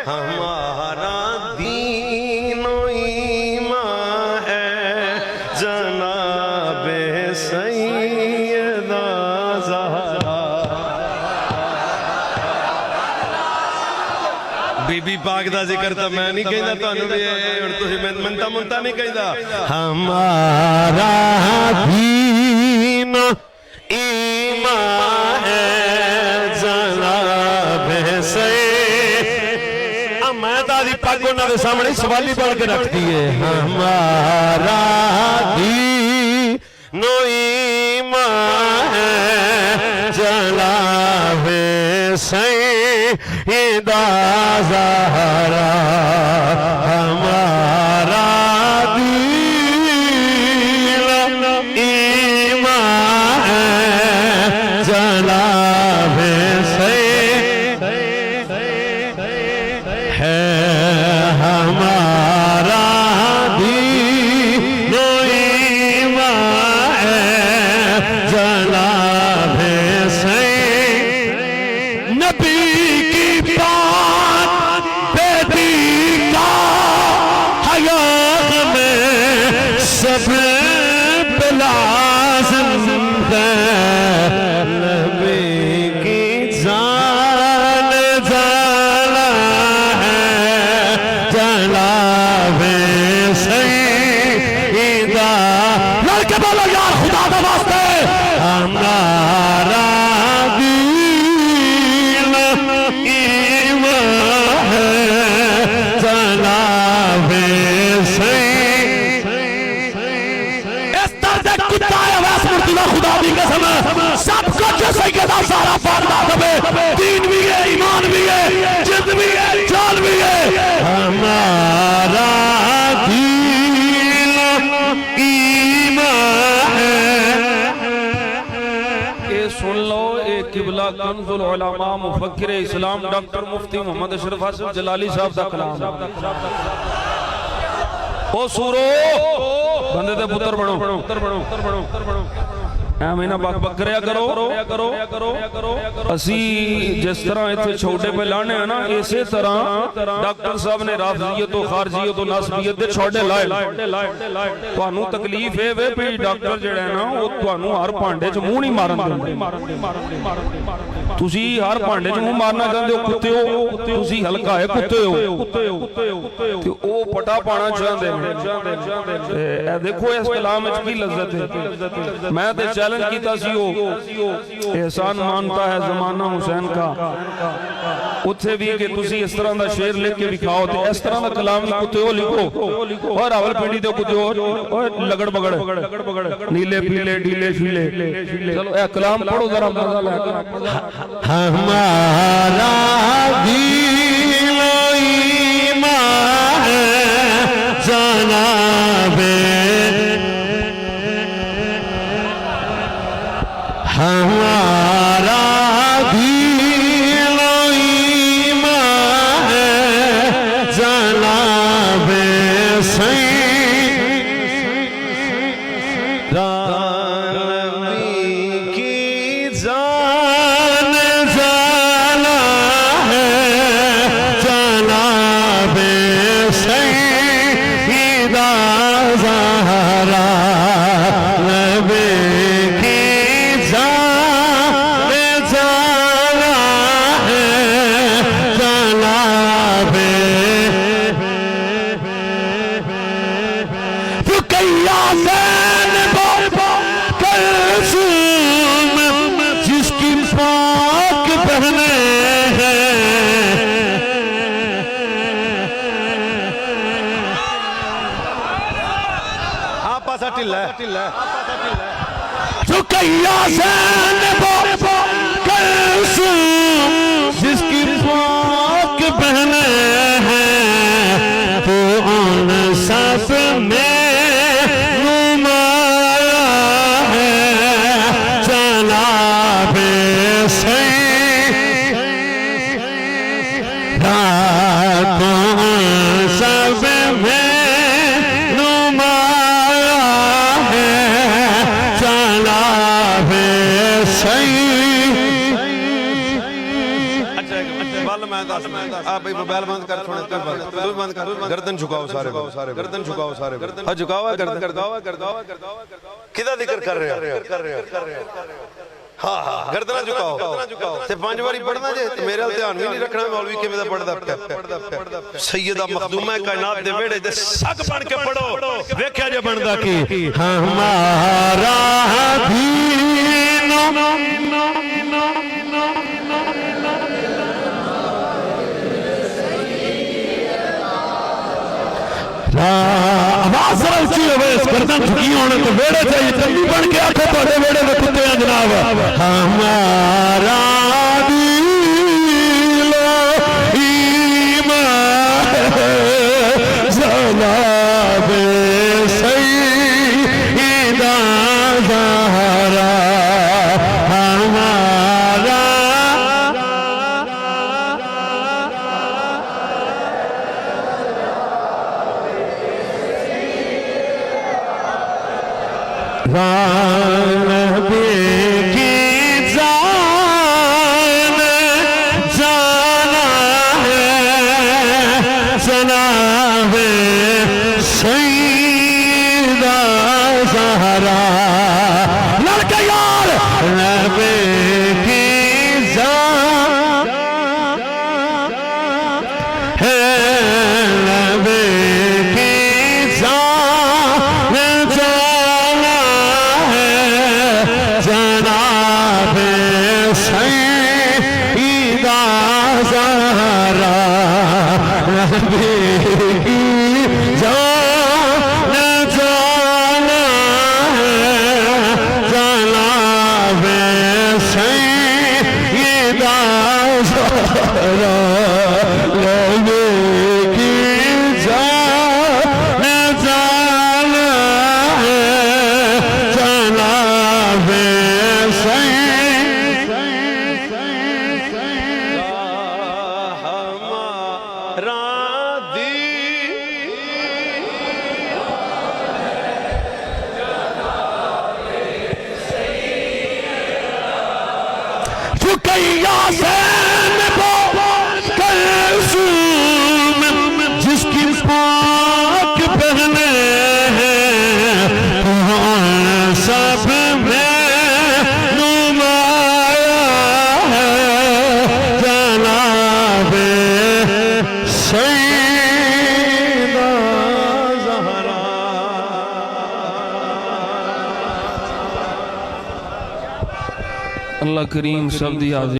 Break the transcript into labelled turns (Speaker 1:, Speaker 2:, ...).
Speaker 1: हमारा दीन ईमान है जनाबे सैयदा ज़हरा। बीबी पाक दा जिक्र तो मैं नहीं कहता, तुहानू भी हुण तुसीं मनता मुनता नहीं कहता। हमारा दीन ईमान है जनाबे सैयदा। मैं तारी पग उन्होंने सामने सवाली बन के रख दी है। हमारा दीन ईमान है जनाबे सैयदा ज़हरा। हमारा दीन ईमान है जनाबे सैयदा है। हमारा दीन ईमान है जनाबे सैयदा। नबी की बात बेटी का हयात में सब पे लाज़िम है। नबी की जान जाना है जनाबे सैयदा। लड़के बोलो यार खुदा का वास्ते। हमारा दीन ईमान है जनाबे सैयदा। इस तरह से कुत्ता है वैस मुर्तज़ा खुदा की कसम सब कुछ सैयदा ज़हरा पारदा दबे। दीन भी है, ईमान भी है, जिद भी है, जान भी है। हमारा दीन ईमान है।
Speaker 2: ये सुन लो, एक किबला कंजुल उलमा मुफक्किर इस्लाम डॉक्टर मुफ्ती मोहम्मद अशरफ हासिफ जलाली साहब का कलाम। ओ सूरो बंदे दे पुत्र बनो, पुत्र बनो, पुत्र बनो, पुत्र बनो। महीना बक बक करो असी जिस तरह इतने छोटे पे लाने हैं ना, इसे तरह डॉक्टर साहब ने राफजियत खारजियत नस्बियत दे छोटे लाए। तुहानू तकलीफ है वे भी डॉक्टर जिहड़ा है ना वो तुहानू हर भांडे च मुंह नहीं मारन देंदे। तुसी हर भांडे च मुंह मारना चाहते हो, कुत्ते हो तुसी, हल्का है कुत्ते हो ते ओ पटा पाना चाहते हैं। देखो इस कलाम विच की लज्जत है। मैं ते चैलेंज कीता सी ओ एहसान मानता है जमाना हुसैन का, उत्थे भी कि तुसी इस तरह दा शेर लिख के दिखाओ ते इस तरह दा कलाम कुत्ते हो लिखो। और रावलपिंडी दे कुत्ते हो लगड़ बगड़ नीले पीले ढीले शीले। चलो ए कलाम पढ़ो जरा मजा ले।
Speaker 1: हमारा दीन ईमान है जनाबे। हमारा दीन ईमान है जनाबे सैयदा। नबी की जान जाना है जनाबे सैयदा ज़हरा। नबी की जान जाना है जनाबे। रुकैया ज़ैनब कुलसूम जिसकी पाक बहने हैं। पासा ढिल्ला रुकैया ज़ैनब कुलसूम जिसकी पाक बहने हैं। तो उन सब में नुमाया है जनाबे सैयदा। तो उन सब में नुमाया है जनाबे सैयदा।
Speaker 3: आप भाई मोबाइल बंद कर, छोड़े तू बंद कर, गर्दन झुकाओ सारे, गर्दन झुकाओ सारे, हाँ झुकाओ गर्दन, किदा जिक्र कर रहे हो? हाँ हाँ गर्दना झुकाओ ते 5 बारी पढ़ना जे, मेरे वाल ध्यान भी नहीं रखना मौलवी किवें दा पढ़दा पिया। सैयदा मखदूमा कायनात दे वेड़े ते सग बन के पढ़ो, वेख्या जे बनदा की
Speaker 1: हमारा दीन आवाज ऊंची होवे, गर्दन झुकी होने तो वेड़े चाहिए चंगी बन के आखे थोड़े वेड़े में कुत्ते हैं जनाब। हमारा दिल ईमान जनाब सैयदा ज़हरा हमारा नबी की जान जाना है जनाब सैयदा ज़हरा। लड़के यार नबी की जान है, नबी की जान जाना जनाब सैयदा ज़हरा। नबी की जान जाना है जनाब सैयदा ज़हरा। नबी की जान जाना है जनाब जिसकी पाक पहने हैं सब में नुमाया है जनाब सैयदा ज़हरा।
Speaker 2: अल्लाह करीम सब दी हाज़िरी